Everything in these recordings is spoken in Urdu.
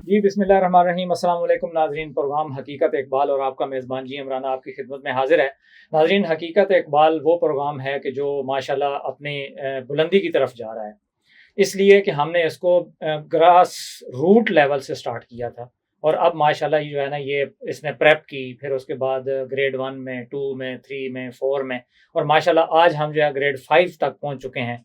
جی بسم اللہ الرحمن الرحیم۔ السلام علیکم ناظرین، پروگرام حقیقت اقبال اور آپ کا میزبان جی عمران آپ کی خدمت میں حاضر ہے۔ ناظرین، حقیقت اقبال وہ پروگرام ہے کہ جو ماشاءاللہ اپنی بلندی کی طرف جا رہا ہے، اس لیے کہ ہم نے اس کو گراس روٹ لیول سے سٹارٹ کیا تھا، اور اب ماشاءاللہ یہ جو ہے نا یہ اس نے پریپ کی، پھر اس کے بعد گریڈ 1 میں 2 میں 3 میں 4 میں، اور ماشاءاللہ آج ہم جو ہے گریڈ 5 تک پہنچ چکے ہیں۔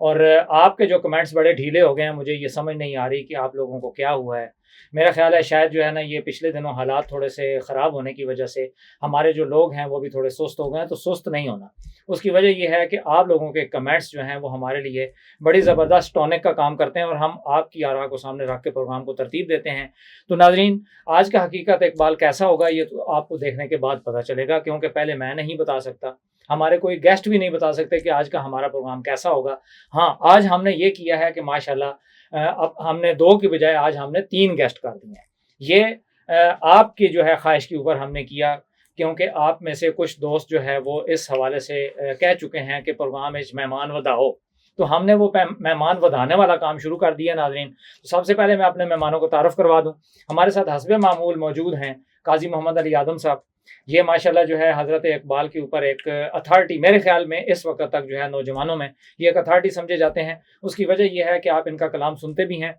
اور آپ کے جو کمنٹس بڑے ڈھیلے ہو گئے ہیں، مجھے یہ سمجھ نہیں آ رہی کہ آپ لوگوں کو کیا ہوا ہے۔ میرا خیال ہے شاید جو ہے نا یہ پچھلے دنوں حالات تھوڑے سے خراب ہونے کی وجہ سے ہمارے جو لوگ ہیں وہ بھی تھوڑے سست ہو گئے ہیں۔ تو سست نہیں ہونا، اس کی وجہ یہ ہے کہ آپ لوگوں کے کمنٹس جو ہیں وہ ہمارے لیے بڑی زبردست ٹونک کا کام کرتے ہیں، اور ہم آپ کی آراء کو سامنے رکھ کے پروگرام کو ترتیب دیتے ہیں۔ تو ناظرین، آج کا حقیقت اقبال کیسا ہوگا یہ تو آپ کو دیکھنے کے بعد پتہ چلے گا، کیونکہ پہلے میں نہیں بتا سکتا، ہمارے کوئی گیسٹ بھی نہیں بتا سکتے کہ آج کا ہمارا پروگرام کیسا ہوگا۔ ہاں، آج ہم نے یہ کیا ہے کہ ماشاءاللہ اب ہم نے 2 کی بجائے آج ہم نے 3 گیسٹ کر دیے ہیں۔ یہ آپ کی جو ہے خواہش کے اوپر ہم نے کیا، کیونکہ آپ میں سے کچھ دوست جو ہے وہ اس حوالے سے کہہ چکے ہیں کہ پروگرام میں مہمان وداؤ، تو ہم نے وہ مہمان ودانے والا کام شروع کر دیا۔ ناظرین، تو سب سے پہلے میں اپنے مہمانوں کو تعارف کروا دوں۔ ہمارے ساتھ حسب معمول موجود ہیں قاضی محمد علی آدم صاحب۔ یہ ماشاءاللہ جو ہے حضرت اقبال کے اوپر ایک اتھارٹی، میرے خیال میں اس وقت تک جو ہے نوجوانوں میں یہ ایک اتھارٹی سمجھے جاتے ہیں۔ اس کی وجہ یہ ہے کہ آپ ان کا کلام سنتے بھی ہیں،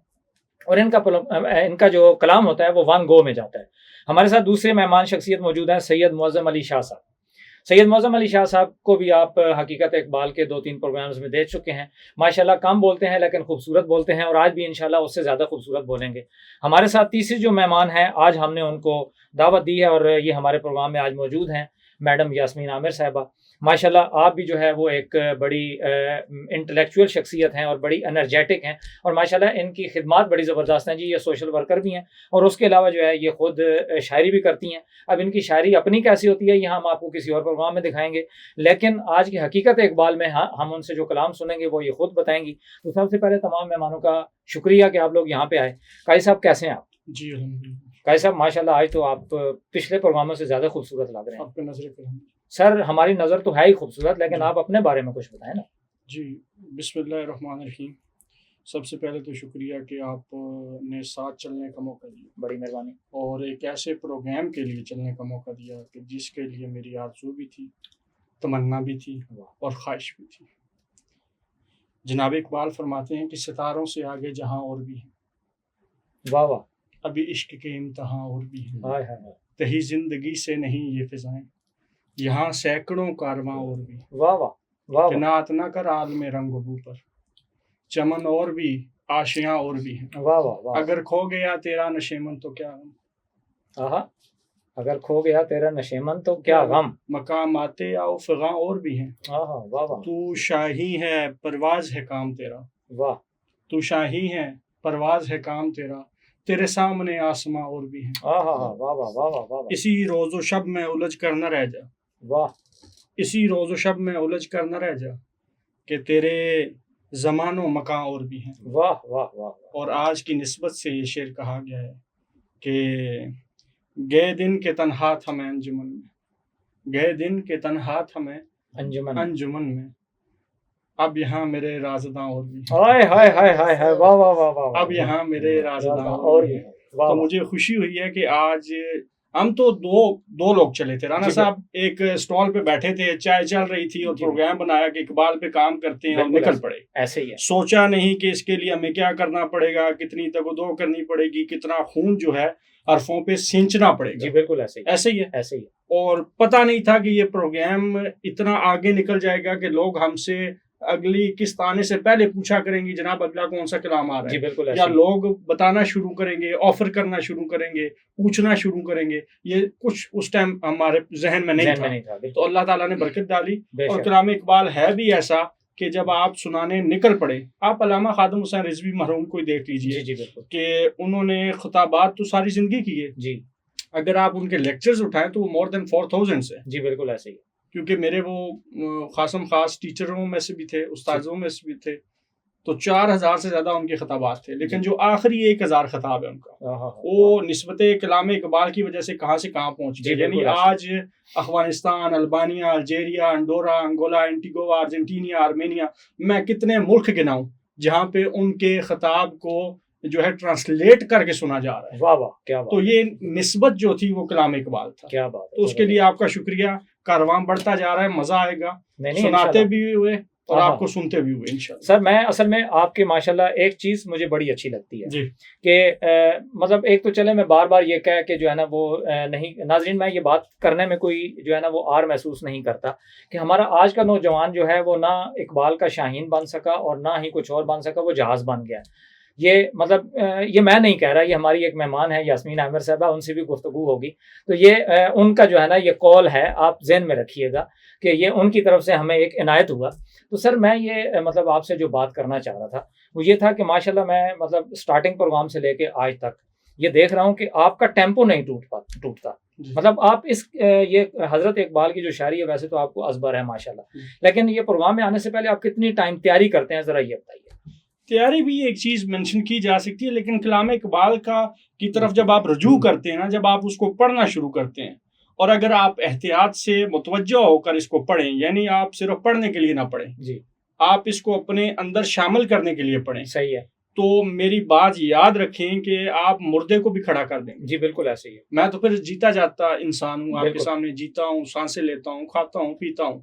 اور ان کا جو کلام ہوتا ہے وہ ون گو میں جاتا ہے۔ ہمارے ساتھ دوسرے مہمان شخصیت موجود ہیں سید معظم علی شاہ صاحب۔ سید معظم علی شاہ صاحب کو بھی آپ حقیقت اقبال کے 2-3 پروگرامز میں دیکھ چکے ہیں۔ ماشاءاللہ کم بولتے ہیں لیکن خوبصورت بولتے ہیں، اور آج بھی انشاءاللہ اس سے زیادہ خوبصورت بولیں گے۔ ہمارے ساتھ تیسری جو مہمان ہیں، آج ہم نے ان کو دعوت دی ہے اور یہ ہمارے پروگرام میں آج موجود ہیں، میڈم یاسمین عامر صاحبہ۔ ماشاءاللہ آپ بھی جو ہے وہ ایک بڑی انٹلیکچوئل شخصیت ہیں اور بڑی انرجیٹک ہیں، اور ماشاءاللہ ان کی خدمات بڑی زبردست ہیں جی۔ یہ سوشل ورکر بھی ہیں، اور اس کے علاوہ جو ہے یہ خود شاعری بھی کرتی ہیں۔ اب ان کی شاعری اپنی کیسی ہوتی ہے یہ ہم آپ کو کسی اور پروگرام میں دکھائیں گے، لیکن آج کی حقیقت اقبال میں ہم ان سے جو کلام سنیں گے وہ یہ خود بتائیں گی۔ تو سب سے پہلے تمام مہمانوں کا شکریہ کہ آپ لوگ یہاں پہ آئے۔ قاضی صاحب کیسے ہیں آپ؟ جی الحمدللہ۔ قاضی صاحب ماشاءاللہ آج تو آپ پچھلے پروگراموں سے زیادہ خوبصورت لگ رہے ہیں۔ آپ کا نظر کرم۔ سر ہماری نظر تو ہے ہی خوبصورت، لیکن آپ اپنے بارے میں کچھ بتائیں نا۔ جی بسم اللہ الرحمن الرحیم۔ سب سے پہلے تو شکریہ کہ آپ نے ساتھ چلنے کا موقع دیا، بڑی مہربانی۔ اور ایک ایسے پروگرام کے لیے چلنے کا موقع دیا کہ جس کے لیے میری آرزو بھی تھی، تمنا بھی تھی اور خواہش بھی تھی۔ جناب اقبال فرماتے ہیں کہ ستاروں سے آگے جہاں اور بھی ہیں، واہ واہ، ابھی عشق کے امتحان اور بھی ہیں، ہائے ہائے ہائے، تہی زندگی سے نہیں یہ فضائیں، یہاں سینکڑوں کارواں اور بھی ہیں، واہ واہ واہ واہ، قناعت نہ کر عالم رنگ و بو پر، چمن اور بھی آشیاں اور بھی ہیں، واہ واہ واہ، اگر کھو گیا تیرا نشیمن تو کیا غم، آہا، اگر کھو گیا تیرا نشیمن تو کیا غم، مقامات آؤ فغاں اور بھی ہیں، آہا، واہ واہ تو شاہی ہے پرواز ہے کام تیرا، واہ، تو شاہی ہے پرواز ہے کام تیرا، تیرے سامنے آسماں اور بھی ہیں، آہا، واہ واہ واہ واہ واہ، اسی روز و شب میں الجھ کر نہ رہ جا، واہ، اسی روز و شب میں الجھ کر نہ رہ جا، کہ تیرے زمان و مکان اور بھی ہیں۔ واہ واہ واہ، اور آج کی نسبت سے یہ شعر کہا گیا ہے کہ گئے دن کے تنہا تھا میں انجمن میں، گئے دن کے تنہا تھا میں انجمن میں، اب یہاں میرے رازداں اور بھی ہیں، ہائے ہائے ہائے ہائے ہائے، واہ واہ واہ واہ، اب یہاں میرے رازداں اور اور بھی بھی ہیں۔ واہ تو واہ، مجھے خوشی ہوئی ہے کہ آج ہم تو دو لوگ چلے تھے، رانا جی صاحب ایک اسٹال پہ بیٹھے تھے، چائے چل رہی تھی اور جی، پروگرام بنایا کہ اقبال پہ کام کرتے ہیں، اور بالکل نکل پڑے۔ ایسے ہی ہے، سوچا نہیں کہ اس کے لیے ہمیں کیا کرنا پڑے گا، کتنی تگودو کرنی پڑے گی، کتنا خون جو ہے حرفوں پہ سینچنا پڑے جی گا۔ بالکل ایسے ہی، ایسے ہی ہے، ایسے ہی ہے، اور پتہ نہیں تھا کہ یہ پروگرام اتنا آگے نکل جائے گا کہ لوگ ہم سے اگلی قسط آنے سے پہلے پوچھا کریں گے جناب اگلا کون سا کلام آ رہا جی ہے، بالکل یا ایسے ہی، لوگ بتانا شروع کریں گے، آفر کرنا شروع کریں گے، پوچھنا شروع کریں گے۔ یہ کچھ اس ٹائم ہمارے ذہن میں نہیں ذہن تھا، میں نہیں تھا، تو بالکل، اللہ تعالیٰ نے برکت ڈالی۔ بے اور شک، کلام اقبال ہے بھی ایسا کہ جب آپ سنانے نکل پڑے، آپ علامہ خادم حسین رضوی مرحوم کو دیکھ لیجئے جی جی بالکل، کہ انہوں نے خطابات تو ساری زندگی کیے، جی اگر آپ ان کے لیکچرز اٹھائیں تو وہ مور دین 4000 سے، جی بالکل ایسے ہی، کیونکہ میرے وہ خاصم خاص ٹیچروں میں سے بھی تھے، استاذوں میں سے بھی تھے، تو 4000 سے زیادہ ان کے خطابات تھے، لیکن جو آخری 1000 خطاب ہے ان کا، وہ نسبت کلام اقبال کی وجہ سے کہاں سے کہاں پہنچ گئے۔ جی یعنی بالکل آج Afghanistan, Albania, Algeria, Andorra, Angola, Antigua, Argentina, Armenia, میں کتنے ملک گناؤں جہاں پہ ان کے خطاب کو جو ہے ٹرانسلیٹ کر کے سنا جا رہا ہے. واہ واہ کیا بات. تو یہ نسبت جو تھی وہ کلام اقبال تھا. کیا بات ہے. تو اس کے لیے آپ کا شکریہ. کارواں بڑھتا جا رہا ہے, مزہ آئے گا. سناتے بھی ہوئے اور آپ کو سنتے بھی ہوئے انشاءاللہ. سر میں اصل میں آپ کے ماشاءاللہ ایک چیز مجھے بڑی اچھی لگتی ہے جی کہ مطلب ایک تو چلے میں بار بار یہ کہہ کہ جو ہے نا وہ نہیں ناظرین میں یہ بات کرنے میں کوئی جو ہے نا وہ آر محسوس نہیں کرتا کہ ہمارا آج کا نوجوان جو ہے وہ نہ اقبال کا شاہین بن سکا اور نہ ہی کچھ اور بن سکا, وہ جہاز بن گیا. یہ مطلب یہ میں نہیں کہہ رہا, یہ ہماری ایک مہمان ہے یاسمین عامر صاحبہ, ان سے بھی گفتگو ہوگی تو یہ ان کا جو ہے نا یہ قول ہے, آپ ذہن میں رکھیے گا کہ یہ ان کی طرف سے ہمیں ایک عنایت ہوا. تو سر میں یہ مطلب آپ سے جو بات کرنا چاہ رہا تھا وہ یہ تھا کہ ماشاءاللہ میں مطلب سٹارٹنگ پروگرام سے لے کے آج تک یہ دیکھ رہا ہوں کہ آپ کا ٹیمپو نہیں ٹوٹتا. مطلب آپ اس یہ حضرت اقبال کی جو شاعری ہے ویسے تو آپ کو ازبر ہے ماشاءاللہ, لیکن یہ پروگرام میں آنے سے پہلے آپ کتنی ٹائم تیاری کرتے ہیں, ذرا یہ بتائیے. تیاری بھی ایک چیز مینشن کی جا سکتی ہے, لیکن کلام اقبال کی طرف جب آپ رجوع کرتے ہیں نا, جب آپ اس کو پڑھنا شروع کرتے ہیں, اور اگر آپ احتیاط سے متوجہ ہو کر اس کو پڑھیں, یعنی آپ صرف پڑھنے کے لیے نہ پڑھیں جی, آپ اس کو اپنے اندر شامل کرنے کے لیے پڑھیں. صحیح ہے. تو میری بات یاد رکھیں کہ آپ مردے کو بھی کھڑا کر دیں. جی بالکل ایسے ہی ہے. میں تو پھر جیتا جاتا انسان ہوں, آپ کے سامنے جیتا ہوں, سانسیں لیتا ہوں, کھاتا ہوں, پیتا ہوں,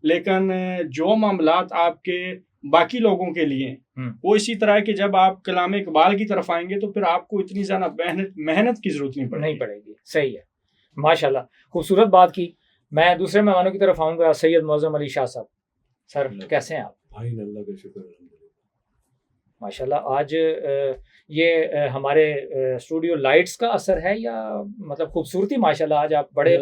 لیکن جو معاملات آپ کے باقی لوگوں کے لیے وہ اسی طرح ہے کہ جب آپ کلام اقبال کی طرف آئیں گے تو پھر آپ کو اتنی زیادہ محنت کی ضرورت نہیں پڑے گی. صحیح ہے, ماشاءاللہ خوبصورت بات کی. میں دوسرے مہمانوں کی طرف آؤں گا, سید معظم علی شاہ صاحب. سر کیسے ہیں آپ؟ بھائی اللہ کا شکر الحمدللہ. ماشاءاللہ آج یہ ہمارے اسٹوڈیو لائٹس کا اثر ہے یا مطلب خوبصورتی ماشاءاللہ آج آپ بڑے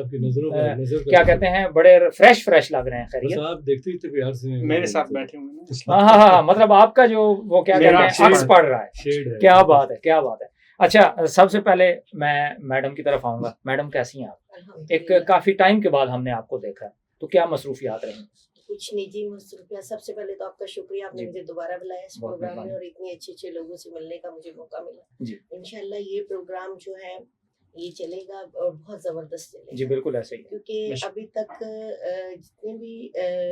کیا کہتے ہیں بڑے فریش لگ رہے ہیں. خیریت آپ دیکھتے ہی تھے یار سے میرے ساتھ بیٹھے ہوئے ہیں. ہاں مطلب آپ کا جو وہ کیا کہتے ہیں عکس پڑ رہا ہے. کیا بات ہے, کیا بات ہے. اچھا سب سے پہلے میں میڈم کی طرف آؤں گا. میڈم کیسی ہیں آپ؟ ایک کافی ٹائم کے بعد ہم نے آپ کو دیکھا, تو کیا مصروفیات رہی؟ کچھ نجی مصروفیات. سب سے پہلے تو آپ کا شکریہ, آپ نے مجھے دوبارہ بلایا اس پروگرام میں, اور اتنے اچھے لوگوں سے ملنے کا مجھے موقع ملا. انشاءاللہ یہ پروگرام جو ہے یہ چلے گا اور بہت زبردست چلے گا. جی بالکل ایسے ہی, کیونکہ ابھی تک جتنے بھی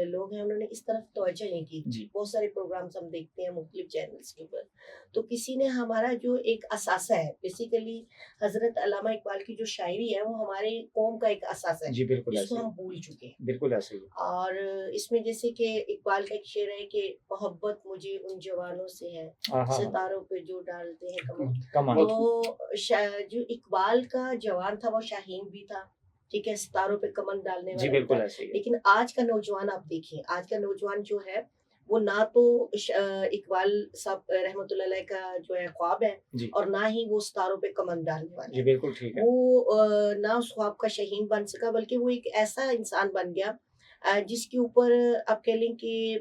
لوگ ہیں انہوں نے اس طرف توجہ نہیں کی. بہت سارے پروگرامز ہم دیکھتے ہیں مختلف چینلز کے اوپر, تو کسی نے ہمارا جو ایک اثاثہ ہے, بیسیکلی حضرت علامہ اقبال کی جو شاعری ہے وہ ہمارے قوم کا ایک اثاثہ ہے. جی بالکل اس کو ہم بھول چکے ہیں. بالکل ایسے ہی. اور اس میں جیسے کہ اقبال کا ایک شعر ہے کہ محبت مجھے ان جوانوں سے ہے, ستاروں پہ جو ڈالتے ہیں کمر. تو جو اقبال کا جوان تھا وہ شاہین بھی تھا, ٹھیک ہے, ستاروں پہ کمن ڈالنے والا. جی بالکل ایسے ہی. لیکن آج کا نوجوان آپ دیکھیں, آج کا نوجوان جو ہے وہ نہ تو اقبال صاحب رحمۃ اللہ علیہ کا جو ہے خواب ہے, اور نہ ہی وہ ستاروں پہ کمن ڈالنے والا. جی بالکل ٹھیک ہے. وہ نہ اس خواب کا شاہین بن سکا, بلکہ وہ ایک ایسا انسان بن گیا جس کے اوپر آپ کہہ لیں کہ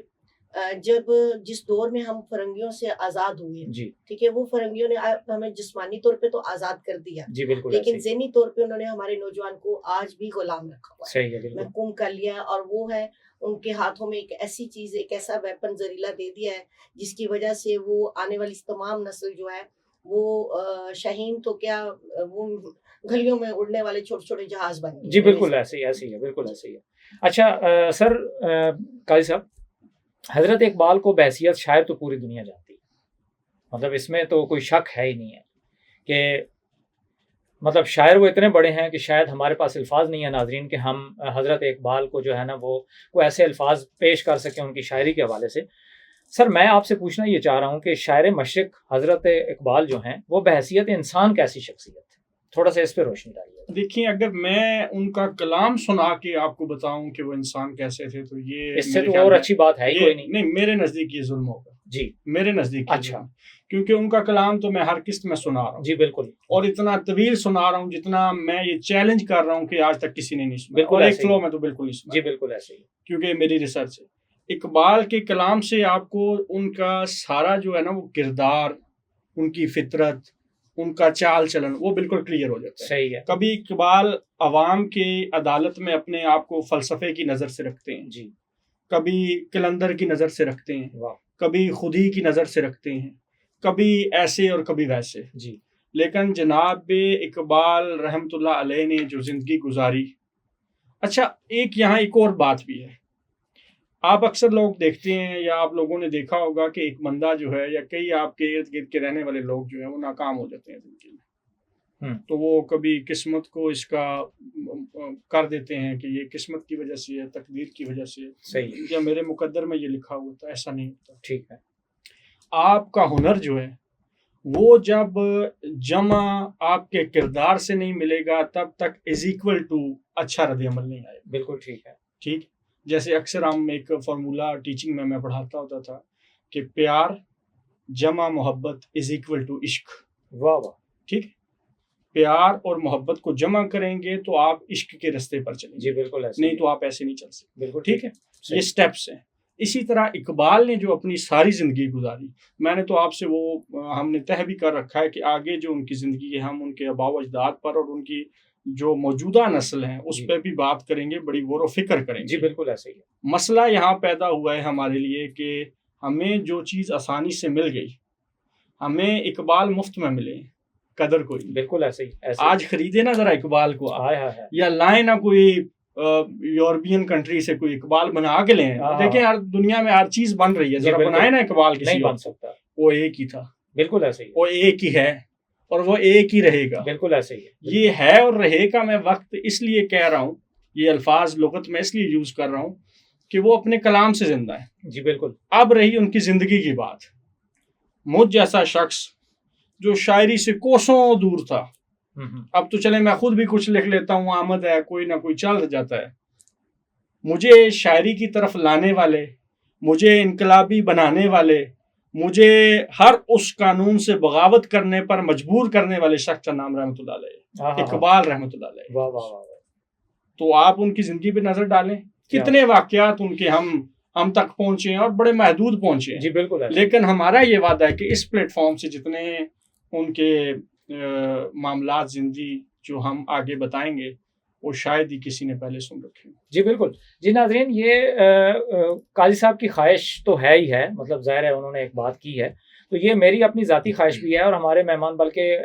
جس دور میں ہم فرنگیوں سے آزاد ہوئے, ٹھیک ہے, وہ فرنگیوں نے ہمیں جسمانی طور پہ تو آزاد کر دیا, لیکن ذہنی طور پہ انہوں نے ہمارے نوجوان کو آج بھی غلام رکھا ہوا ہے, محکوم کر لیا ہے. اور وہ ہے ان کے ہاتھوں میں ایک ایسی چیز, ایک ایسا ویپن زہریلا دے دیا ہے جس کی وجہ سے وہ آنے والی تمام نسل جو ہے وہ شاہین تو کیا, وہ گلیوں میں اڑنے والے چھوٹے چھوٹے جہاز بن گئے. جی بالکل ایسے ہی ہے, بالکل ایسے ہی ہے. اچھا سر قاضی صاحب, حضرت اقبال کو بحیثیت شاعر تو پوری دنیا جانتی ہے, مطلب اس میں تو کوئی شک ہے ہی نہیں ہے کہ مطلب شاعر وہ اتنے بڑے ہیں کہ شاید ہمارے پاس الفاظ نہیں ہیں ناظرین کہ ہم حضرت اقبال کو جو ہے نا وہ کوئی ایسے الفاظ پیش کر سکیں ان کی شاعری کے حوالے سے. سر میں آپ سے پوچھنا یہ چاہ رہا ہوں کہ شاعر مشرق حضرت اقبال جو ہیں وہ بحیثیت انسان کیسی شخصیت ہے, تھوڑا سا اس پہ روشنی ڈالیے. دیکھیں, اگر میں ان کا کلام سنا کے آپ کو بتاؤں کہ وہ انسان کیسے تھے تو یہ اس سے تو اور اچھی بات ہے ہی کوئی نہیں. میرے نزدیک یہ ظلم ہوگا. جی میرے نزدیک. اچھا, کیونکہ ان کا کلام تو میں ہر قسط میں سنا رہا ہوں. جی بالکل, اور اتنا طویل سنا رہا ہوں جتنا میں یہ چیلنج کر رہا ہوں کہ آج تک کسی نے نہیں سنا. بالکل ایک فلو میں تو بالکل نہیں سنا. جی بالکل ایسے ہی, کیونکہ میری ریسرچ ہے. اقبال کے کلام سے آپ کو ان کا سارا جو ہے نا وہ کردار, ان کی فطرت, ان کا چال چلن وہ بالکل کلیئر ہو جاتا ہے. صحیح ہے. کبھی اقبال عوام کی عدالت میں اپنے آپ کو فلسفے کی نظر سے رکھتے ہیں, جی, کبھی کلندر کی نظر سے رکھتے ہیں, کبھی خودی کی نظر سے رکھتے ہیں, کبھی ایسے اور کبھی ویسے. جی, لیکن جناب اقبال رحمۃ اللہ علیہ نے جو زندگی گزاری. اچھا, ایک یہاں ایک اور بات بھی ہے. آپ اکثر لوگ دیکھتے ہیں یا آپ لوگوں نے دیکھا ہوگا کہ ایک بندہ جو ہے یا کئی آپ کے ارد گرد کے رہنے والے لوگ جو ہیں وہ ناکام ہو جاتے ہیں زندگی میں، تو وہ کبھی قسمت کو اس کا کر دیتے ہیں کہ یہ قسمت کی وجہ سے ہے، تقدیر کی وجہ سے، صحیح، یا میرے مقدر میں یہ لکھا ہوا تھا. ایسا نہیں ہوتا. ٹھیک ہے. آپ کا ہنر جو ہے وہ جب جمع آپ کے کردار سے نہیں ملے گا تب تک از اکول ٹو اچھا رد عمل نہیں آئے. بالکل ٹھیک ہے. ٹھیک، جیسے اکثر ہم ایک فارمولا ٹیچنگ میں پڑھاتا ہوتا تھا کہ پیار جمع محبت از اکول ٹو عشق. واہ واہ. ٹھیک، پیار اور محبت کو جمع کریں گے تو آپ عشق کے رستے پر چلیں گے. جی بالکل ایسے نہیں تو آپ ایسے نہیں چل سکتے. بالکل ٹھیک ہے، یہ سٹیپس ہیں. اسی طرح اقبال نے جو اپنی ساری زندگی گزاری، میں نے تو آپ سے وہ ہم نے طے بھی کر رکھا ہے کہ آگے جو ان کی زندگی ہے ہم ان کے آباء و اجداد پر اور ان کی جو موجودہ نسل ہیں اس پہ بھی بات کریں گے، بڑی غور و فکر کریں گے. جی بالکل ایسے ہی ہے. مسئلہ یہاں پیدا ہوا ہے ہمارے لیے کہ ہمیں جو چیز آسانی سے مل گئی، ہمیں اقبال مفت میں ملے، قدر کوئی نہیں. بالکل ایسے ہی. آج خریدے نا ذرا اقبال کو، ہائے ہائے، یا لائیں نہ کوئی یورپین کنٹری سے کوئی اقبال بنا کے لیں. دیکھیں ہر دنیا میں ہر چیز بن رہی ہے، ذرا بنائے نا اقبال کسی نہیں اور. بن سکتا. وہ ایک ہی تھا، بالکل ایسے ہی. وہ ایک ہی ہے اور وہ ایک ہی رہے گا. بالکل ایسے ہی. یہ ہے اور رہے گا. میں وقت اس لیے کہہ رہا ہوں، یہ الفاظ لغت میں اس لیے یوز کر رہا ہوں کہ وہ اپنے کلام سے زندہ ہے. جی بالکل. اب رہی ان کی زندگی کی بات، مجھ جیسا شخص جو شاعری سے کوسوں دور تھا، اب تو چلے میں خود بھی کچھ لکھ لیتا ہوں، آمد ہے، کوئی نہ کوئی چل جاتا ہے. مجھے شاعری کی طرف لانے والے، مجھے انقلابی بنانے والے، مجھے ہر اس قانون سے بغاوت کرنے پر مجبور کرنے والے شخص کا نام رحمۃ اللہ علیہ، اقبال رحمۃ اللہ علیہ. واہ واہ واہ. تو آپ ان کی زندگی پہ نظر ڈالیں، کتنے واقعات ان کے ہم تک پہنچے ہیں اور بڑے محدود پہنچے ہیں. جی بالکل. لیکن ہمارا یہ وعدہ ہے کہ اس پلیٹ فارم سے جتنے ان کے معاملات زندگی جو ہم آگے بتائیں گے وہ شاید ہی کسی نے پہلے سن رکھے. جی بالکل. جی ناظرین، یہ قاضی صاحب کی خواہش تو ہے ہی ہے، مطلب ظاہر ہے انہوں نے ایک بات کی ہے، تو یہ میری اپنی ذاتی خواہش بھی ہے. اور ہمارے مہمان، بلکہ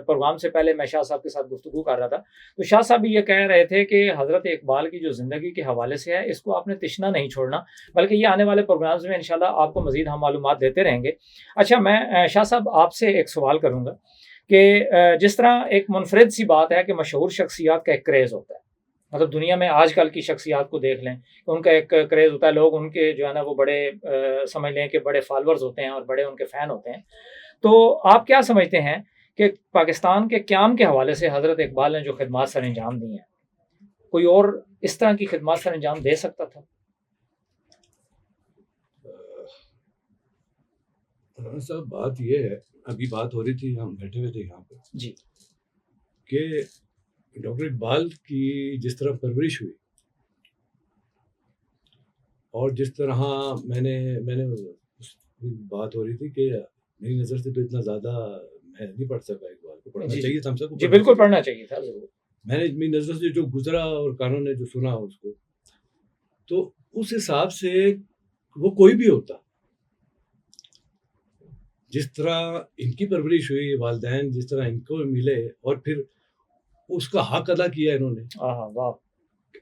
پروگرام سے پہلے میں شاہ صاحب کے ساتھ گفتگو کر رہا تھا تو شاہ صاحب بھی یہ کہہ رہے تھے کہ حضرت اقبال کی جو زندگی کے حوالے سے ہے اس کو آپ نے تشنا نہیں چھوڑنا، بلکہ یہ آنے والے پروگرامز میں انشاءاللہ آپ کو مزید ہم معلومات دیتے رہیں گے. اچھا، میں شاہ صاحب آپ سے ایک سوال کروں گا کہ جس طرح ایک منفرد سی بات ہے کہ مشہور شخصیات کا ایک کریز ہوتا ہے، مطلب دنیا میں آج کل کی شخصیات کو دیکھ لیں کہ ان کا ایک کریز ہوتا ہے، لوگ ان کے جو ہے نا وہ بڑے سمجھ لیں کہ بڑے فالورز ہوتے ہیں اور بڑے ان کے فین ہوتے ہیں. تو آپ کیا سمجھتے ہیں کہ پاکستان کے قیام کے حوالے سے حضرت اقبال نے جو خدمات سر انجام دی ہیں، کوئی اور اس طرح کی خدمات سر انجام دے سکتا تھا؟ مولانا صاحب، بات یہ ہے، ابھی بات ہو رہی تھی، ہم بیٹھے ہوئے تھے یہاں پہ، جی، کہ ڈاکٹر اقبال کی جس طرح پرورش ہوئی اور جس طرح میں نے بات ہو رہی تھی کہ میری نظر سے تو اتنا زیادہ میں نہیں پڑھ سکا اقبال کو، پڑھنا چاہیے تھا ہم سب کو. جی بالکل پڑھنا چاہیے تھا ضرور. میں نے میری نظر سے جو گزرا اور کانوں نے جو سنا اس کو، تو اس حساب سے وہ کوئی بھی ہوتا، جس طرح ان کی پرورش ہوئی، والدین جس طرح ان کو ملے اور پھر اس کا حق ادا کیا انہوں نے. واہ.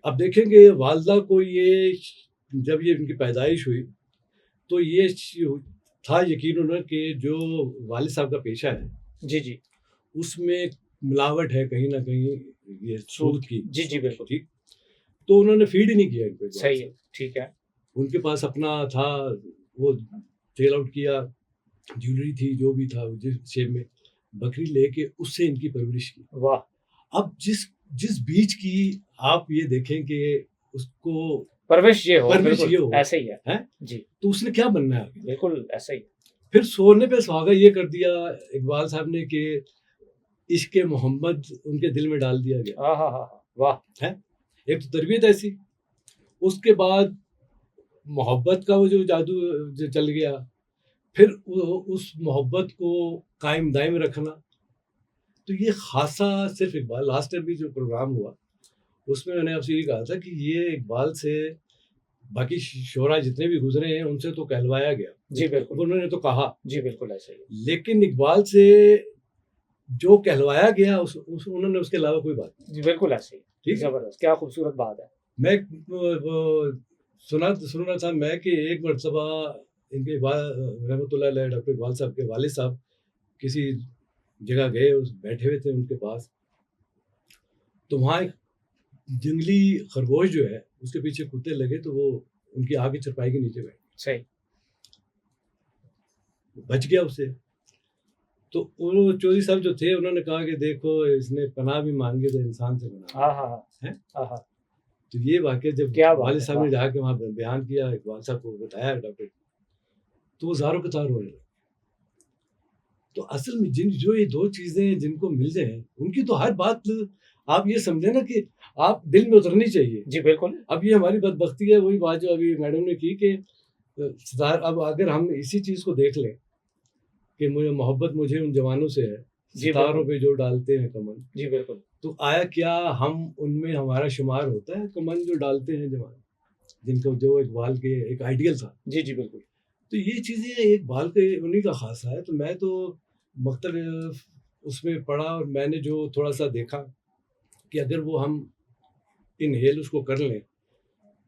اب دیکھیں گے والدہ کو یہ جب یہ ان کی پیدائش ہوئی تو یہ تھا یقین انہیں کہ جو والد صاحب کا پیشہ ہے جی جی اس میں ملاوٹ ہے کہیں نہ کہیں یہ سود کی. جی جی بالکل ٹھیک، تو انہوں نے فیڈ ہی نہیں کیا ان پہ. صحیح ہے، ٹھیک ہے. ان کے پاس اپنا تھا، وہ سیل آؤٹ کیا، جیولری تھی جو بھی تھا جس شیپ میں، بکری لے کے اس سے ان کی پرورش کی. واہ. اب جس بیچ کی آپ یہ دیکھیں کہ اس کو پرورش یہ ہو، پرورش یہ ہو، ایسے ہی ہے جی، تو اس نے کیا بننا ہے آگے. بالکل ایسا ہی. پھر سونے پہ سہاگا یہ کر دیا اقبال صاحب نے کہ عشق محمد ان کے دل میں ڈال دیا گیا. واہ. ایک تو تربیت ایسی، اس کے بعد محبت کا وہ جو جادو چل گیا، پھر اس محبت کو قائم دائم رکھنا. تو یہ خاصا صرف اقبال، لاسٹ ٹائم بھی جو پروگرام ہوا اس میں نے آپ سے یہ کہا تھا کہ یہ اقبال سے باقی شعراء جتنے بھی گزرے ہیں ان سے تو کہلوایا گیا. جی بالکل، انہوں نے تو کہا. جی بالکل ایسا ہی. لیکن اقبال سے جو کہلوایا گیا انہوں نے اس کے علاوہ کوئی بات نہیں. جی بالکل ایسے ہی. ٹھیک، زبردست، کیا خوبصورت بات ہے. میں سننا تھا میں کہ ایک مرتبہ ان کے رحمۃ اللہ علیہ ڈاکٹر اقبال صاحب کے والد صاحب کسی جگہ گئے، بیٹھے ہوئے تھے ان کے پاس، تو وہاں ایک جنگلی خرگوش جو ہے اس کے پیچھے کتے لگے، تو وہ ان کی آگے چرپائی کے نیچے بیٹھ صحیح بچ گیا اس سے۔ تو وہ چودھری صاحب جو تھے انہوں نے کہا کہ دیکھو اس نے پناہ بھی مانگی تو انسان سے پناہ، ہاں ہاں ہاں ہاں تو یہ واقعہ جب کیا بات والد ہے، صاحب نے جا کے وہاں بیان کیا، اقبال صاحب کو بتایا ڈاکٹر، تو وہ زاروں کے تار ہونے لگے۔ تو اصل میں جو یہ دو چیزیں جن کو مل جائیں ان کی تو ہر بات آپ یہ سمجھیں نا کہ آپ دل میں اترنی چاہیے۔ جی بالکل۔ اب یہ ہماری بدبختی ہے، وہی بات جو ابھی میڈم نے کی کہ اب اگر ہم اسی چیز کو دیکھ لیں کہ مجھے محبت مجھے ان جوانوں سے ہے ستاروں پہ جو ڈالتے ہیں کمن، جی بالکل، تو آیا کیا ہم ان میں ہمارا شمار ہوتا ہے کمن جو ڈالتے ہیں جوان، جن کو جو اقبال کے ایک آئیڈیل تھا؟ جی جی بالکل۔ تو یہ چیزیں اقبال کے انہی کا خاصہ ہے۔ تو میں تو مختلف اس میں پڑھا اور میں نے جو تھوڑا سا دیکھا کہ اگر وہ ہم انہیل اس کو کر لیں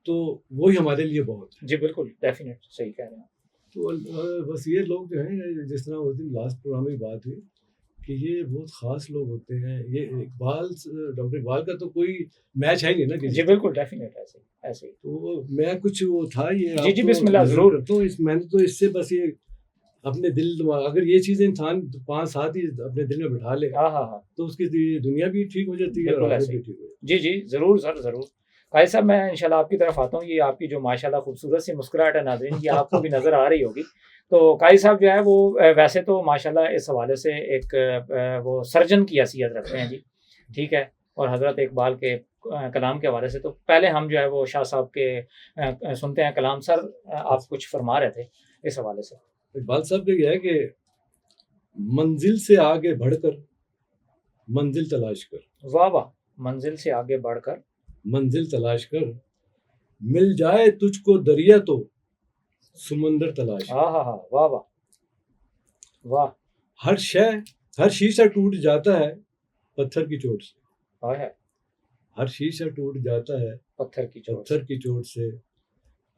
تو وہی ہمارے لیے بہت ہے۔ جی بالکل، ڈیفینیٹ صحیح کہہ رہے ہیں۔ تو بس یہ لوگ جو ہیں، جس طرح اس دن لاسٹ پروگرام میں بات ہوئی کہ یہ بہت خاص لوگ ہوتے ہیں۔ یہ اقبال، ڈاکٹر اقبال کا تو کوئی میچ ہے نہیں نا کسی۔ جی بالکل، ڈیفینیٹ ایسے ہی۔ تو میں کچھ وہ تھا یہ جی جی بسم اللہ، ضرور کرتا ہوں۔ میں نے تو اس سے بس یہ اپنے دل دماغ، اگر یہ چیزیں انسان 5-7 ہی اپنے دل میں بٹھا لے ہاں تو اس کی دنیا بھی ٹھیک ہو جاتی ہے اور آخرت بھی ٹھیک ہو جاتی ہے۔ جی جی ضرور سر، ضرور۔ قائد صاحب میں انشاءاللہ آپ کی طرف آتا ہوں۔ یہ آپ کی جو ماشاءاللہ خوبصورت سی مسکراہٹ ہے ناظرین، یہ آپ کو بھی نظر آ رہی ہوگی۔ تو قائد صاحب جو ہے وہ ویسے تو ماشاءاللہ اس حوالے سے ایک وہ سرجن کی حیثیت رکھتے ہیں جی، ٹھیک ہے، اور حضرت اقبال کے کلام کے حوالے سے تو پہلے ہم جو ہے وہ شاہ صاحب کے سنتے ہیں کلام۔ سر آپ کچھ فرما رہے تھے اس حوالے سے۔ اقبال صاحب کا یہ ہے کہ منزل سے آگے بڑھ کر منزل تلاش کر، واہ واہ، منزل سے آگے بڑھ کر منزل تلاش کر، مل جائے تجھ کو دریا تو سمندر تلاش کر۔ ہاں ہاں ہاں، واہ واہ واہ، ہر شیشہ ٹوٹ جاتا ہے پتھر کی چوٹ سے، ہائے، ہر شیشہ ٹوٹ جاتا ہے پتھر کی چوٹ، پتھر کی چوٹ سے،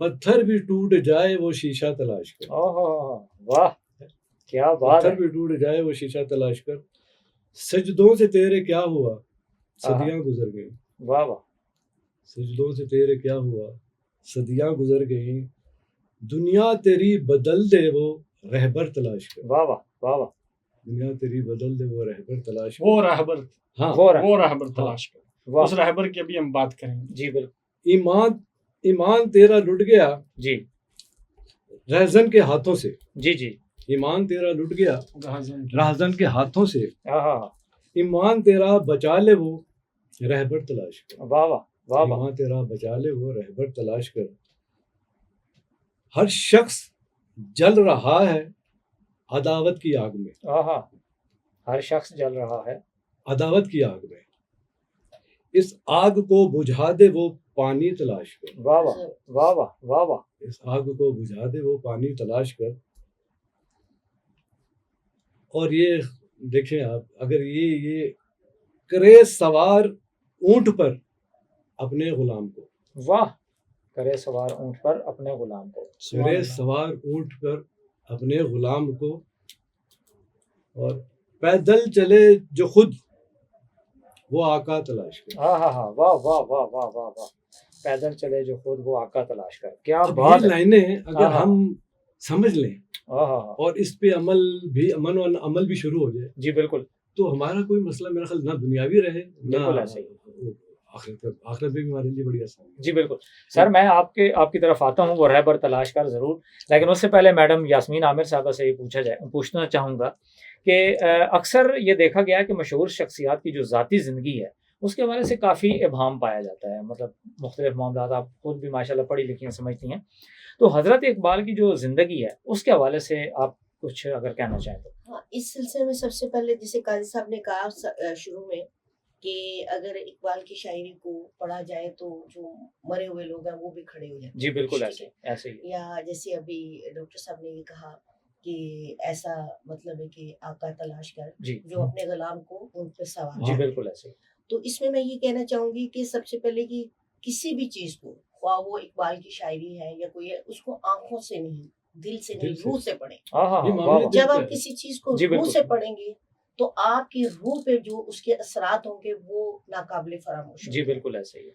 پتھر بھی ٹوٹ جائے وہ شیشہ تلاش کر، واہ کیا بات ہے۔ پتھر بھی ٹوٹ جائے وہ شیشہ تلاش کر، سجدوں سے تیرے کیا ہوا صدیاں گزر گئیں، واہ واہ، سجدوں سے تیرے کیا ہوا صدیاں گزر گئیں، دنیا تیری بدل دے وہ رہبر تلاش کر، واہ واہ واہ واہ، دنیا تیری بدل دے وہ رہبر تلاش کر، وہ رہبر، ہاں وہ رہبر تلاش کر، واہ، اس رہبر کی ابھی ہم بات کریں گے۔ جی بالکل، ایمان تیرا لٹ گیا جی رہزن کے ہاتھوں سے، جی جی، ایمان تیرا لٹ گیا رہزن رہزن کے ہاتھوں سے، ہاں ہاں، ایمان تیرا بچا لے وہ رہبر تلاش کر، واہ واہ واہ واہ، ایمان تیرا بچا لے وہ رہبر تلاش کر، ہر شخص جل رہا ہے عداوت کی آگ میں، ہاں، ہر شخص جل رہا ہے عداوت کی آگ میں، اس آگ کو بجھا دے وہ پانی تلاش کر، واہ واہ واہ واہ واہ واہ، اس آگ کو بجھا دے وہ پانی تلاش کر۔ اور یہ دیکھیں آپ، اگر یہ کرے سوار اونٹ پر اپنے غلام کو، واہ، کرے سوار اونٹ پر اپنے غلام کو، کرے سوار اونٹ پر اپنے غلام کو، اور پیدل چلے جو خود وہ آقا تلاش کر۔ ہاں ہاں ہاں، واہ واہ واہ واہ واہ واہ، پیدل چلے جو خود وہ آقا تلاش کر، کیا اب بات یہ ہے۔ لائنیں اگر ہم سمجھ لیں ہاں ہاں، اور اس پہ عمل بھی شروع ہو جائے جی بالکل، تو ہمارا کوئی مسئلہ میرا خیال نہ دنیاوی رہے بالکل نہ ایسے ہی، آخرت میں بھی ہمارے لیے بڑی آسانی ہے۔ جی بالکل۔ سر میں آپ کی طرف آتا ہوں، وہ رہبر تلاش کر ضرور، لیکن اس سے پہلے میڈم یاسمین عامر صاحبہ سے یہ پوچھنا چاہوں گا کہ اکثر یہ دیکھا گیا ہے کہ مشہور شخصیات کی جو ذاتی زندگی ہے اس کے حوالے سے کافی ابہام پایا جاتا ہے، مطلب مختلف معاملات، آپ خود بھی ماشاءاللہ پڑھی لکھی ہیں، سمجھتی ہیں، تو حضرت اقبال کی جو زندگی ہے اس کے حوالے سے آپ کچھ اگر کہنا چاہیں تو۔ ہاں، اس سلسلے میں سب سے پہلے جیسے قاضی صاحب نے کہا شروع میں کہ اگر اقبال کی شاعری کو پڑھا جائے تو جو مرے ہوئے لوگ ہیں وہ بھی کھڑے ہو جاتے ہیں۔ جی بالکل ایسے ہی، یا جیسے ابھی ڈاکٹر صاحب نے یہ کہا کہ ایسا مطلب ہے کہ آقا تلاش کر جی جو اپنے غلام کو ان پہ سوار جی کرے۔ بالکل ایسے ہی، تو اس میں یہ کہنا چاہوں گی کہ سب سے پہلے کہ کسی بھی چیز کو خواہ وہ اقبال کی شاعری ہے یا کوئی ہے، اس کو آنکھوں سے نہیں، دل سے نہیں، دل سے۔ روح سے پڑھیں۔ یہ معاملہ جب دل آپ کا ہے۔ کسی چیز کو جی روح بالکل۔ سے پڑھیں گے تو آپ کی روح پہ جو اس کے اثرات ہوں گے وہ ناقابل فراموش ہوں جی گے۔ بالکل ایسے ہی ہے۔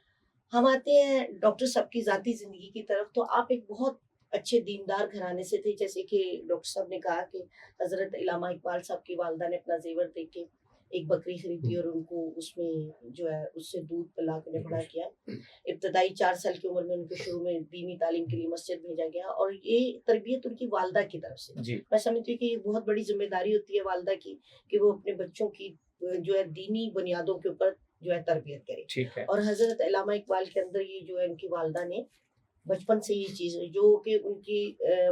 ہم آتے ہیں ڈاکٹر صاحب کی ذاتی زندگی کی طرف، تو آپ ایک بہت اچھے دیندار گھرانے سے تھے، جیسے کہ ڈاکٹر صاحب نے کہا کہ حضرت علامہ اقبال صاحب کی والدہ نے اپنا زیور دے کے ایک بکری خریدی اور ان کو اس میں جو ہے اس سے دودھ پلا کے بڑا کیا۔ ابتدائی 4 سال کی عمر میں ان کو شروع میں دینی تعلیم کے لیے مسجد بھیجا گیا، اور یہ تربیت ان کی والدہ کی طرف سے۔ جی میں سمجھتی ہوں کہ یہ بہت بڑی ذمہ داری ہوتی ہے والدہ کی کہ وہ اپنے بچوں کی جو ہے دینی بنیادوں کے اوپر جو ہے تربیت کرے۔ ٹھیک ہے۔ اور حضرت علامہ اقبال کے اندر یہ جو ہے ان کی والدہ نے بچپن سے یہ چیز جو کہ ان کی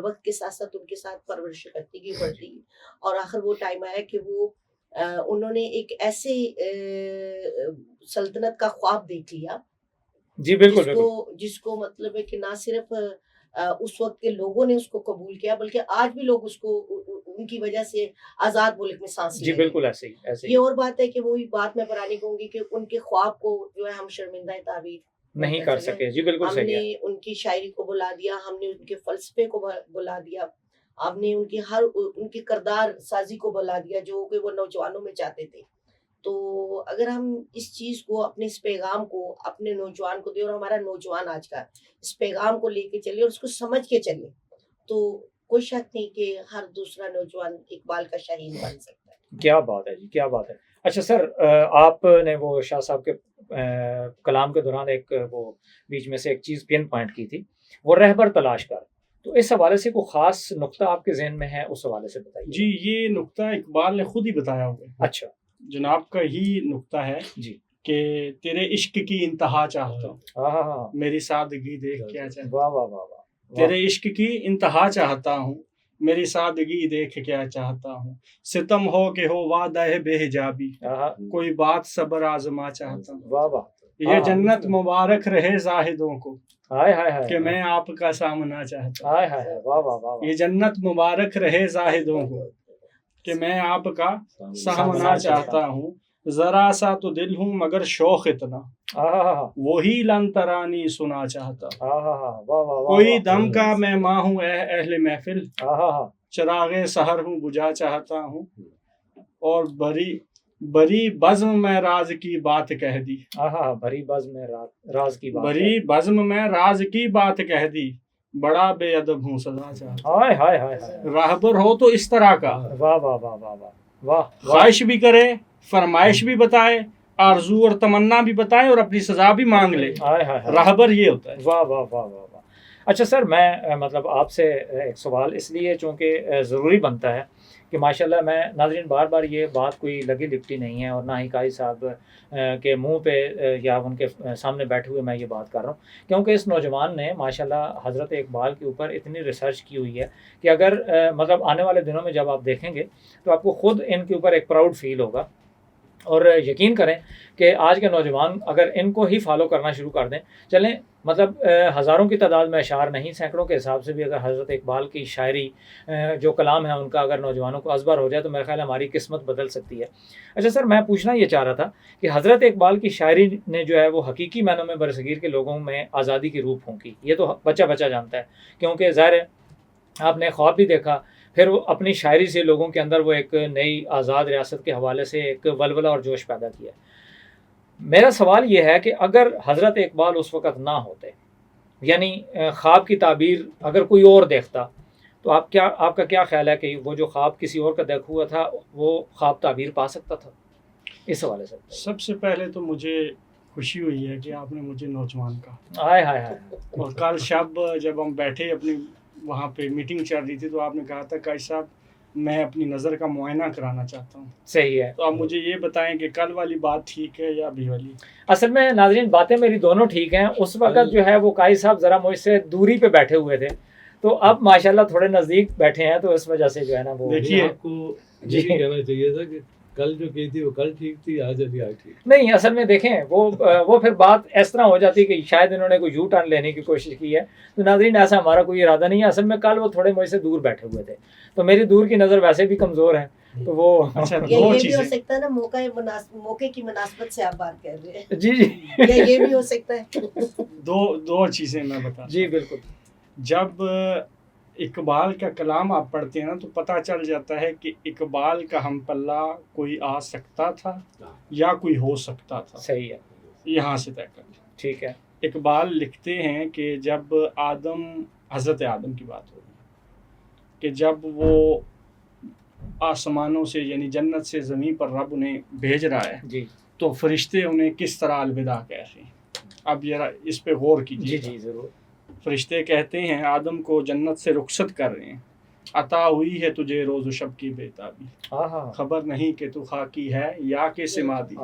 وقت کے ساتھ ساتھ ان کے ساتھ پرورش کرتی گئی، بڑھتی گئی، اور آخر وہ ٹائم آیا کہ وہ انہوں نے ایک ایسے سلطنت کا خواب دیکھ لیا جی بالکل جس کو مطلب ہے کہ نہ صرف اس وقت کے لوگوں نے اس کو قبول کیا، بلکہ آج بھی لوگ اس کو ان کی وجہ سے آزاد ملک میں سانس جی لے۔ بالکل ایسے ہی ایسے ہی۔ یہ اور بات ہے کہ وہی بات میں پرانی کہوں گی کہ ان کے خواب کو جو ہے ہم شرمندہ تعبیر نہیں کر سکے۔ جی بالکل ہم صحیح ہے۔ نے ان کی شاعری کو بلا دیا، ہم نے ان کے فلسفے کو بلا دیا، ہم نے ان کی کردار سازی کو بلا دیا جو کہ وہ نوجوانوں میں چاہتے تھے۔ تو اگر ہم اس چیز کو، اپنے اس پیغام کو اپنے نوجوان کو دیں، اور ہمارا نوجوان آج کا اس پیغام کو لے کے چلے اور اس کو سمجھ کے چلے، تو کوئی شک نہیں کہ ہر دوسرا نوجوان اقبال کا شاہین بن سکتا ہے۔ کیا بات ہے جی، کیا بات ہے۔ اچھا سر، آپ نے وہ شاہ صاحب کے کلام کے دوران ایک وہ بیچ میں سے ایک چیز پن پوائنٹ کی تھی، وہ رہبر تلاش کر، تو اس حوالے سے کوئی خاص نقطہ آپ کے ذہن میں ہے، اس حوالے سے بتائیے۔ جی یہ نقطہ اقبال نے خود ہی بتایا ہوا ہے، اچھا جناب کا ہی نقطہ ہے جی۔ کہ تیرے عشق کی انتہا چاہتا ہوں، ہاں میری سادگی دیکھ کیا چاہتا ہوں، واہ واہ واہ واہ، تیرے عشق کی انتہا چاہتا ہوں، میری سادگی دیکھ کیا چاہتا ہوں، ستم ہو کہ ہو وعدہ بے حجابی، کوئی بات صبر آزما چاہتا ہوں، واہ واہ، یہ جنت مبارک رہے زاہدوں کو ہائے ہائے ہائے، کہ میں آپ کا سامنا چاہتا ہوں، ہائے ہائے، واہ واہ واہ، یہ جنت مبارک رہے زاہدوں کو کہ میں آپ کا سامنا چاہتا ہوں، ذرا سا تو دل ہوں مگر شوق اتنا، وہی لن ترانی سنا چاہتا ہوں، کوئی دم کا میں ماں ہوں اے اہل محفل، چراغ سحر ہوں بجھا چاہتا ہوں، اور بری بزم میں راز کی بات کہہ دی، بھری بزم میں راز کی بات، بری بزم میں راز کی بات کہہ دی، بڑا بے ادب ہوں سزا چاہتا ہوں، ہائے ہائے ہائے، راہبر ہو تو اس طرح کا، واہ واہ واہ واہ واہ واہ، خواہش بھی کرے، فرمائش بھی بتائے، آرزو اور تمنا بھی بتائے، اور اپنی سزا بھی مانگ لے، راہبر یہ ہوتا ہے۔ واہ واہ واہ واہ واہ۔ اچھا سر، میں مطلب آپ سے ایک سوال اس لیے چونکہ ضروری بنتا ہے کہ ماشاءاللہ، میں ناظرین بار بار یہ بات کوئی لگی لپٹی نہیں ہے، اور نہ ہی قاری صاحب کے منہ پہ یا ان کے سامنے بیٹھے ہوئے میں یہ بات کر رہا ہوں، کیونکہ اس نوجوان نے ماشاءاللہ حضرت اقبال کے اوپر اتنی ریسرچ کی ہوئی ہے کہ اگر مطلب آنے والے دنوں میں جب آپ دیکھیں گے تو آپ کو خود ان کے اوپر ایک پراؤڈ فیل ہوگا، اور یقین کریں کہ آج کے نوجوان اگر ان کو ہی فالو کرنا شروع کر دیں، چلیں مطلب ہزاروں کی تعداد میں اشعار نہیں، سینکڑوں کے حساب سے بھی اگر حضرت اقبال کی شاعری جو کلام ہے ان کا اگر نوجوانوں کو ازبر ہو جائے تو میرے خیال ہے ہماری قسمت بدل سکتی ہے۔ اچھا سر، میں پوچھنا یہ چاہ رہا تھا کہ حضرت اقبال کی شاعری نے جو ہے وہ حقیقی معنوں میں برصغیر کے لوگوں میں آزادی کی روح پھونکی، یہ تو بچہ بچہ جانتا ہے، کیونکہ ظاہر ہے آپ نے خواب بھی دیکھا، پھر وہ اپنی شاعری سے لوگوں کے اندر وہ ایک نئی آزاد ریاست کے حوالے سے ایک ولولہ اور جوش پیدا کیا۔ میرا سوال یہ ہے کہ اگر حضرت اقبال اس وقت نہ ہوتے، یعنی خواب کی تعبیر اگر کوئی اور دیکھتا، تو آپ کا کیا خیال ہے کہ وہ جو خواب کسی اور کا دیکھا ہوا تھا وہ خواب تعبیر پا سکتا تھا؟ اس حوالے سے سب سے پہلے تو مجھے خوشی ہوئی ہے کہ آپ نے مجھے نوجوان کہا، ہائے ہائے ہائے، اور کل شب جب ہم بیٹھے اپنی وہاں پہ میٹنگ چل رہی تھی تو آپ نے کہا تھا قاری صاحب میں اپنی نظر کا معائنہ کرانا چاہتا ہوں، صحیح ہے۔ تو آپ مجھے یہ بتائیں کہ کل والی بات ٹھیک ہے یا ابھی والی؟ اصل میں ناظرین باتیں میری دونوں ٹھیک ہیں، اس وقت جو ہے وہ قاری صاحب ذرا مجھ سے دوری پہ بیٹھے ہوئے تھے، تو اب ماشاءاللہ تھوڑے نزدیک بیٹھے ہیں، تو اس وجہ سے جو ہے نا وہ دیکھیے آپ کو یہ کہنا چاہیے تھا کہ کل جو کی تھی وہ کل ٹھیک تھی، آج ابھی آج ٹھیک نہیں، اصل میں دیکھیں وہ پھر بات اس طرح ہو جاتی کہ شاید انہوں نے کوئی یو ٹرن لینے کی کوشش کی ہے، تو ناظرین ایسا ہمارا کوئی ارادہ نہیں ہے، اصل میں کل وہ تھوڑے مجھ سے دور بیٹھے ہوئے تھے، تو میری دور کی نظر ویسے بھی کمزور ہے، تو وہ اچھا یا دو یہ بھی ہو چیزیں سکتا ہے نا موقع کی مناسبت سے آپ بات کر رہے ہیں، جی جی یا یہ بھی ہو سکتا ہے؟ دو چیزیں میں بتا جی بالکل جب اقبال کا کلام آپ پڑھتے ہیں نا تو پتہ چل جاتا ہے کہ اقبال کا ہم پلہ کوئی آ سکتا تھا یا کوئی ہو سکتا تھا، صحیح ہے، یہاں سے طے کر لیں۔ ٹھیک ہے، اقبال لکھتے ہیں کہ جب حضرت آدم کی بات ہوگی کہ جب وہ آسمانوں سے یعنی جنت سے زمین پر رب انہیں بھیج رہا ہے جی تو فرشتے انہیں کس طرح الوداع کہہ رہے ہیں، اب ذرا اس پہ غور کیجیے۔ جی ضرور، فرشتے کہتے ہیں آدم کو جنت سے رخصت کر رہے ہیں، عطا ہوئی ہے تجھے روز و شب کی بیتابی، خبر نہیں کہ تو خاکی ہے یا کہ سمادی،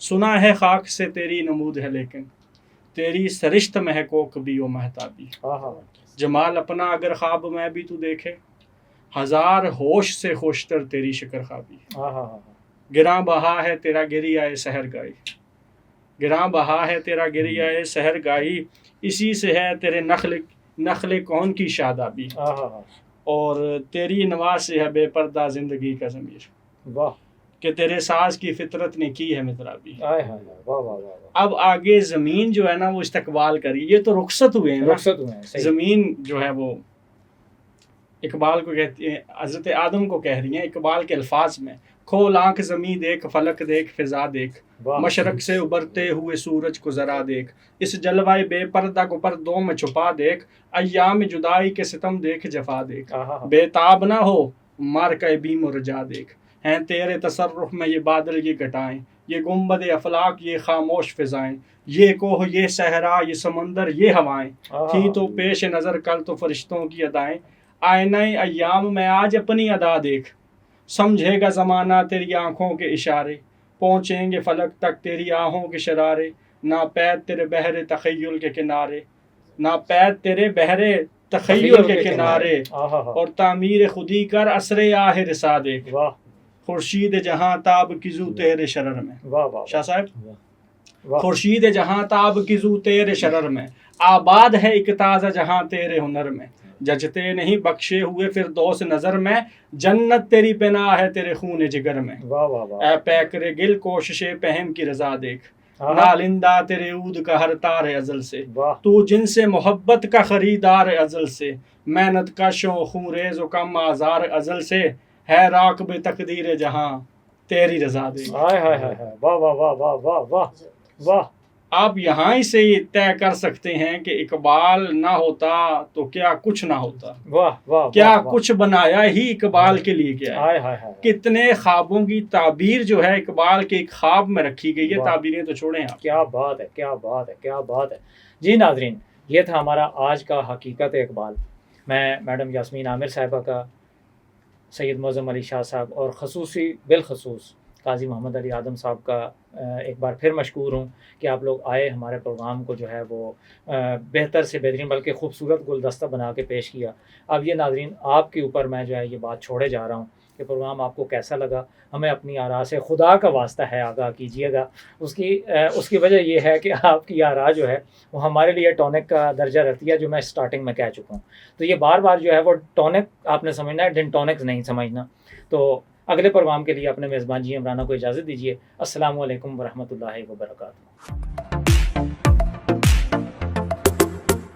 سنا ہے خاک سے تیری نمود ہے لیکن تیری سرشت مہکو کبھی و مہتابی، جمال اپنا اگر خواب میں بھی تو دیکھے ہزار ہوش سے خوشتر تیری شکر خوابی، گراں بہا ہے تیرا گری آئے سحر گائی، گراں بہا ہے تیرا گری آئے سحر گائی، اسی سے ہے تیرے نخل کون کی شادابی، اور تیری نواز سے ہے بے پردہ زندگی کا ضمیر، واہ کہ تیرے ساز کی فطرت نے کی ہے مطرابی۔ واہ واہ، اب آگے زمین جو ہے نا وہ استقبال کری، یہ تو رخصت ہوئے ہیں نا، رخصت ہوئے ہیں، صحیح، زمین جو ہے وہ اقبال کو کہتی ہیں، حضرت آدم کو کہہ رہی ہیں اقبال کے الفاظ میں، کھول آنکھ زمین دیکھ، فلک دیکھ، فضا دیکھ، واہ، مشرق سے ابھرتے ہوئے سورج کو ذرا دیکھ، اس جلوہ بے پردہ کو پردوں میں چھپا دیکھ، ایام جدائی کے ستم دیکھ، جفا دیکھ، بے تاب نہ ہو مار کا بیم و رجا دیکھ، ہیں تیرے تصرف میں یہ بادل یہ گھٹائیں، یہ گنبد افلاک یہ خاموش فضائیں، یہ کوہ یہ صحرا یہ سمندر یہ ہوائیں، تھی تو پیش نظر کل تو فرشتوں کی ادائیں، آئینہ ایام میں آج اپنی ادا دیکھ، سمجھے گا زمانہ تیری آنکھوں کے اشارے، پہنچیں گے فلک تک تیری آہوں کے شرارے، نہ پید تیرے بحر تخیل کے کنارے، نہ پید تیرے بحر تخیل کے کنارے، اور تعمیر خودی کر عصر آہ رسا دیکھ، خورشید جہاں تاب کیزو تیرے شرر میں، شاہ صاحب خورشید جہاں تاب کیزو تیرے شرر میں، آباد ہے ایک تازہ جہاں تیرے ہنر میں، ججتے نہیں بخشے ہوئے فردوس نظر میں، جنت تیری پناہ ہے تیرے خون جگر میں، اے پیکر گل کوشش پہم کی رضا دیکھ، نالندہ تیرے عود کا ہر تار ازل سے، تو جن سے محبت کا خریدار ازل سے، محنت کا شو خون ریز و کم آزار ازل سے، ہے راکب تقدیر جہاں تیری رضا دیکھ۔ واہ واہ واہ واہ واہ واہ واہ، آپ یہاں ہی سے یہ طے کر سکتے ہیں کہ اقبال نہ ہوتا تو کیا کچھ نہ ہوتا، واہ واہ، کیا کچھ بنایا ہی اقبال کے لیے کیا ہے، کتنے خوابوں کی تعبیر جو ہے اقبال کے ایک خواب میں رکھی گئی ہے، تعبیریں تو چھوڑیں آپ، کیا بات ہے، کیا بات ہے، کیا بات ہے۔ جی ناظرین، یہ تھا ہمارا آج کا حقیقت اقبال۔ میں میڈم یاسمین عامر صاحبہ کا، سید معظم علی شاہ صاحب اور بالخصوص قاضی محمد علی آدم صاحب کا ایک بار پھر مشکور ہوں کہ آپ لوگ آئے، ہمارے پروگرام کو جو ہے وہ بہتر سے بہترین بلکہ خوبصورت گلدستہ بنا کے پیش کیا۔ اب یہ ناظرین آپ کے اوپر میں جو ہے یہ بات چھوڑے جا رہا ہوں کہ پروگرام آپ کو کیسا لگا، ہمیں اپنی آراء سے خدا کا واسطہ ہے آگاہ کیجیے گا۔ اس کی وجہ یہ ہے کہ آپ کی آراء جو ہے وہ ہمارے لیے ٹونک کا درجہ رکھتی ہے، جو میں سٹارٹنگ میں کہہ چکا ہوں۔ تو یہ بار بار جو ہے وہ ٹونک آپ نے سمجھنا ہے، ڈن ٹونک نہیں سمجھنا۔ تو اگلے پروگرام کے لیے اپنے میزبان جی عمرانہ کو اجازت دیجیے۔ السلام علیکم ورحمۃ اللہ وبرکاتہ۔